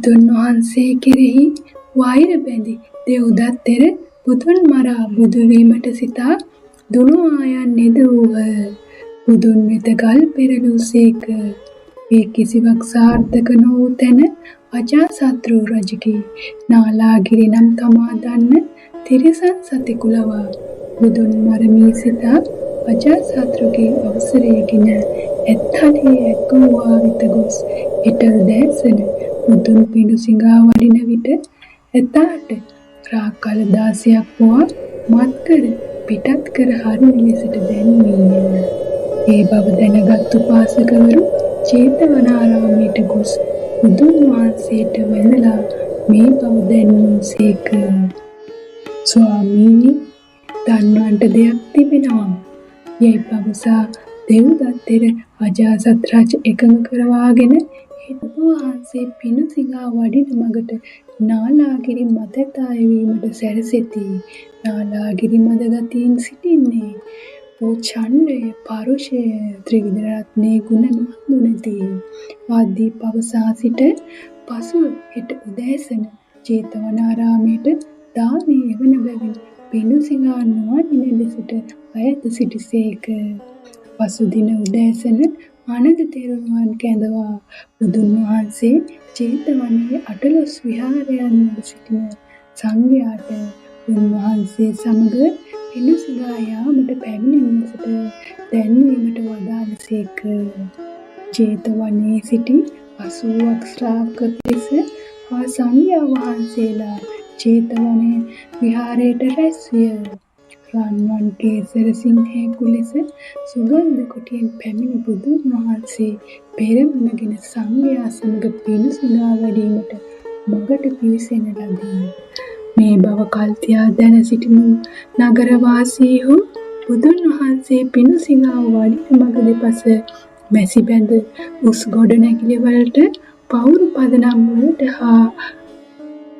බුදුන් වහන්සේ කෙරෙහි වෛර බැඳි දෙව්දත් තෙර බුදුන් මරා බුදුවීමට සිතා දුනු ආයන් නෙදවූහ. බුදුන් වෙත ගල් පෙරළූ සේක. ඒ කිසිවක් සාර්ථක නොවූ තැන අජාසත්රු රජුගේ නාලාගිරි නම් තමා දන්න තිරිසන් සතෙකු ලවා බුදුන් මරමී සිතා අජාසත්රුගේ අවසරයගෙන ඇත්තලේ ඇක්කුවා වෙත ගොස් එට උදෑසන බුදුන් පිඬු සිඟා වඩින විට ඇතාට රාකල 16ක් පොවා මත් කර පිටත් කර හරින ලෙසට දැන්වීය. ඒ බව දැනගත් උපාසකවරු චේතවනාරාමයට ගොස් බුදුන් වහන්සේට වැඳලා මේ බව දැන්වූසේක. ස්වාමීනි, දන්වන්ට දෙයක් තිබෙනවා යයි පවසා දෙව්දත් තෙර අජාසත් රජ එකඟ කරවාගෙන ඔබ වහන්සේ පිඬු සිඟා වඩින මගට නාලාගිරි මතට ආයවීමට සැරසෙති. නාලාගිරි මද ගතියින් සිටින්නේ වූ ඡණ්ඩය, පරුෂය, ත්‍රිවිධ රත්නයේ ගුණ නොහඳුනති ආදී පවසා සිට පසුව හෙට උදෑසන චේතවනාරාමයට දානය එවන බැවින් පිඬු සිඟා නොවඩින ලෙසට අයත සිටිසේක. පසුදින උදෑසන ආනන්ද තෙරුවන් කැඳවා බුදුන් වහන්සේ චේතවනයේ අටළොස් විහාරයන් වල සිටින සංඝයාට උන්වහන්සේ සමග පිඬු සිඟා යාමට පැමිණෙන ලෙසට දැන්වීමට වදාළසේක. චේතවනයේ සිටි 80ක් ශ්‍රාවක පිරිස හා සංඝයා වහන්සේලා චේතවනයේ විහාරයට රැස් විය. රන්වන් කේසර සිංහයෙකු ලෙස සුගන්ධ කොටියෙන් පැමිණි බුදුන් වහන්සේ පෙරමුණගෙන සංඝයා සමග පිඬු සිඟා වැඩීමට මගට පිවිසෙන ලදී. මේ බව කල්තියා දැන සිටිනු නගරවාසීහු බුදුන් වහන්සේ පිඬු සිඟා වඩින මග දෙපස මැසි බැඳ උස් ගොඩනැගිලි වලට පවුරු පදනම් වලට හා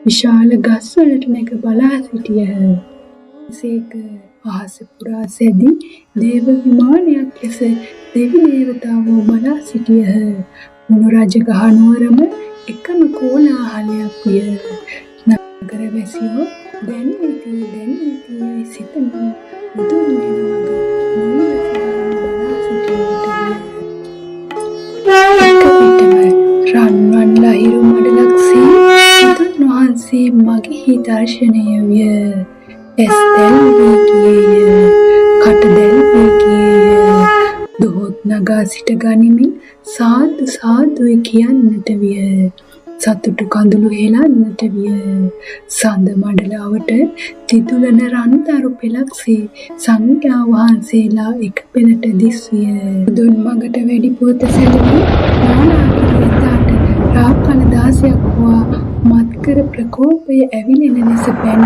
විශාල ගස් වලට නැග බලා සිටියහ. සේක අහස පුරා සැදි දේව විමානයක් ලෙස දෙවි දේවතාවෝ බලා සිටියහ. මුණු රජගහ නුවරම එකම කෝලාහලයක් විය. නගර වැසියෝ දැන්විති සිතන බුදුන් වෙන මග බලා සිටියහ. රන්වන් ලහිරු මඩලක්සේ බුදුන් වහන්සේ මගෙහි දර්ශනය විය. ඇස් දැල්වී ගියේය, කට දැල්වී ගියේය. දොහොත් නගා සිට ගනිමින් සාදු සාදුයි කියන්නට විය. සතුටු කඳුළු හෙලන්නට විය. සඳ මඩලාවට තිතුලන රන්තරු පෙළක්සේ සංඝයා වහන්සේලා එක පෙළට දිස්විය. බුදුන් මගට වැඩි පුවත සැලකී නාලාගිරි ඇතාට රාකල 16ක් පොවා මත්කර ප්‍රකෝපය ඇවිලෙන ලෙස පැනත්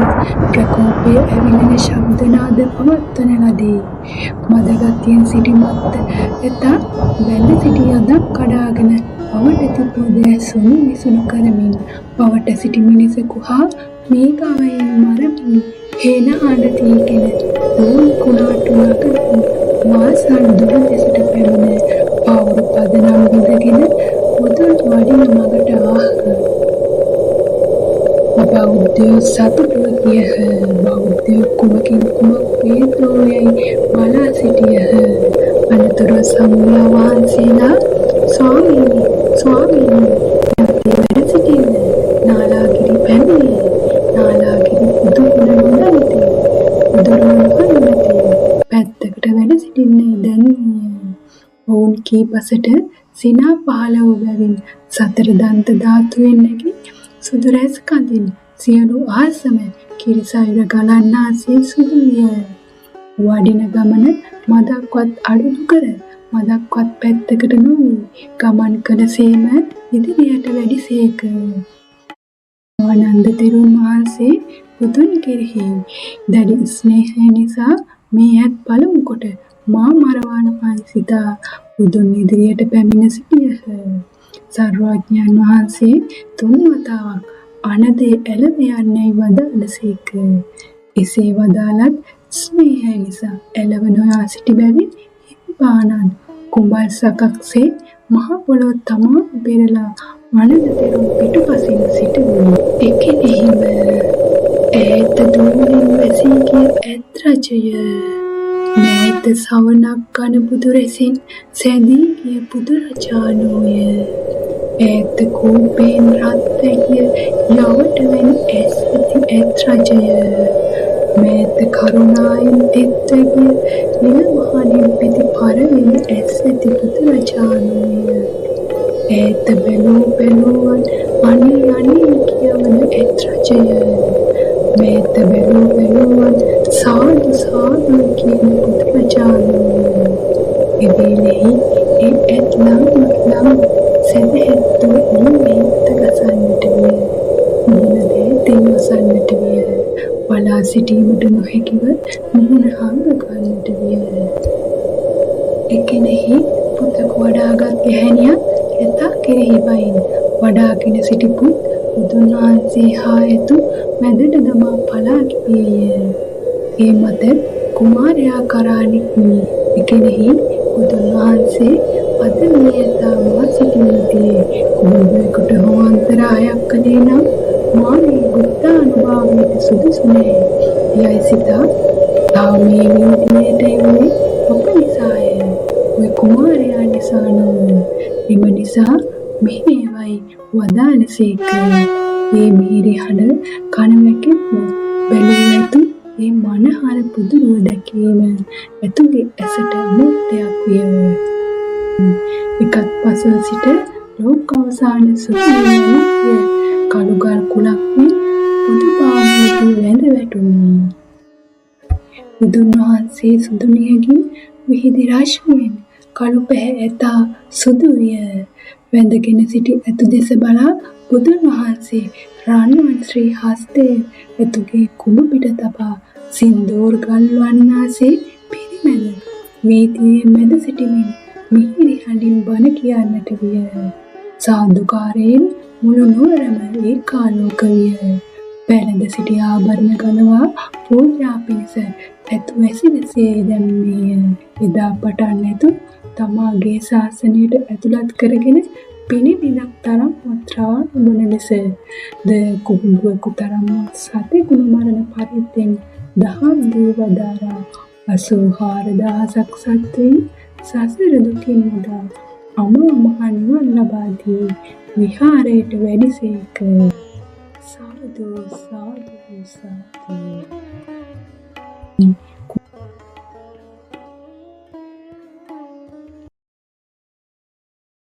ප්‍රකෝපය ඇවිලෙන ශබ්දනාද පවත්වන ලදී. මදගතියෙන් සිටි මත්ත ඇතා වැඳ සිටි යදක් කඩාගෙන පවට තිබූ දැසුන් විසුණු කරමින් පවට සිටි මිනිසෙකු හා මේඝාවයෙන් මරමින් හේන ආඩතියගෙන ඕන් කුණාටු නගමින් වාසන් දුර දෙසට පැමිණ පවුරු පදනම් විඳගෙන බුදුන් වඩින මගට ආහ. බෞද්ධයෝ සතුටුව කියහ. බෞද්ධයෝ කුමකින් කුමක් වේදෝයයි බලා සිටියහ. අනතුරුව සංඝයා වහන්සේලා ස්වාමීනි යත්තේ වැඩ සිටින්න නාලාගිරි පැමිණේ. නාලාගිරි බුදුගුණ නොදනිති. බුදුරුවන් හඳුනති. පැත්තකට වැඩ සිටින්නේ දැන්විය. ඔවුන් කී පසට සිනා පහළ වූ බැවින් සතර දන්ත ධාතුවෙන් නැගී සුදු රැස් කඳින් සියලු ආසම කිරිසයුර ගලන්නාසේ සුදු විය. වඩින ගමන මදක්වත් අඩු නොකර මදක්වත් පැත්තකට නොවී ගමන් කළ සේම ඉදිරියට වැඩිසේක. ආනන්ද තෙරුන් වහන්සේ බුදුන් කෙරෙහි දැඩි ස්නේහය නිසා මේ ඇත් පළමු කොට මා මරවානමයි සිතා බුදුන් ඉදිරියට පැමිණ සිටියහ. සර්වඥයන් වහන්සේ 3 වතාවක් අනදේ එළව යන්නයි වදාළසේක. එසේ වදාළත් ස්නේහය නිසා එළව නොයා සිටි බැවින් හිමිපාණන් කුඹල් සකක්සේ මහ පොළොව තමා පෙරලා වනගතරුන් පිටුපසින් සිටුවූ එකෙනෙහිම ඈත දුරින් වැසී ගිය ඇත් රජය මෑත සවනක් ගන බුදු රැසින් සැදී ගිය බුදුරජාණෝය ඈත කෝපයෙන් රත් වැගිය යවට වැනි ඇස් ඇති ඇත් රජය මෑත කරුණායෙන් තෙත් වැගිය නිල මහණින් පෙති පරවෙන ඇස් ඇති බුදුරජාණෝය ඈත බැලූවන් අනේ අනේ කියවන ඇත් රජය මෑත බැලූවන් සාදු සාදු කියන බුදුරජාණෝය එවේලෙහි ඒ ඇත් ළම් සැදැහැත්තෝ මුහුණෙහිත ගසන්නට විය මුහුණ දෑතින් වසන්නට විය බලා සිටීමට නොහැකිව මුහුණ හංග ගන්නට විය එකෙනෙහි පුතෙකු වඩාගත් ගැහැණියක් ඇතා කෙරෙහි වයින් වඩාගෙන සිටි පුත් බුදුන් වහන්සේ හා ඇතු මැදට දමා පලා ගියේය. ඒ මත කුමාරයා කරා නික්මී එකෙනෙහි බුදුන් වහන්සේ අද මේ ඇතා මා සිටියේදී කුඹුරකට හෝ අන්තරායක් කළේ නම් මා මේ බුද්ධානුභාවයට සුදුසු නැහැ. යයි සිතා තා මේ විදියට එන්නේ ඔබ නිසාය. ඔය කුමාරයා නිසා නොව එම නිසා මෙහෙවයි වදාළසේක. ඒ මිහිරි හඬ කනවැකෙත්ම බැලූ ඇතු ඒ මනහර පුදුරුව දැකීම ඇතුගේ ඇසට අමෘතයක් විය. එකත් පසුව සිට ලෝකාවසාන සුඛය කළුගල් කුලක් මෙන් බුදුපාමුලට වැඳ වැටුණි. බුදුන් වහන්සේ සුදු නියගින් විහිදි රශ්මියෙන් කළු පැහැ ඇතා සුදු විය. වැඳගෙන සිටි ඇතු දෙස බලා බුදුන් වහන්සේ රන්වන් ශ්‍රී හස්තය ඇතුගේ කුඹ පිට තබා සින්දූර් ගල්වන්නාසේ පිරිමැද වීථියේ මැද සිටිමින් මිහිරි හඬින් බණ කියන්නට විය. සාදුකාරයෙන් මුළු නුවරම ඒකාලෝක විය. පැළඳ සිටි ආභරණ ගලවා පූජා පිණිස ඇතු වැසිලසේ දැම්මේය. එදා පටන් ඇතු තමාගේ ශාසනයට ඇතුළත් කරගෙන පිණිබිඳක් තරම් වත්‍රා නොබන ලෙස ද කුඹුවකු තරම් සතෙකුණු මරණ පරිද්දෙන් දහම් දී වදාරා 84,000ක් සත්වයින් සසර දුකින් මුදා අමා මහ නිවන් ලබා දී විහාරයට වැඩිසේක. සාදු සාදු සාදු.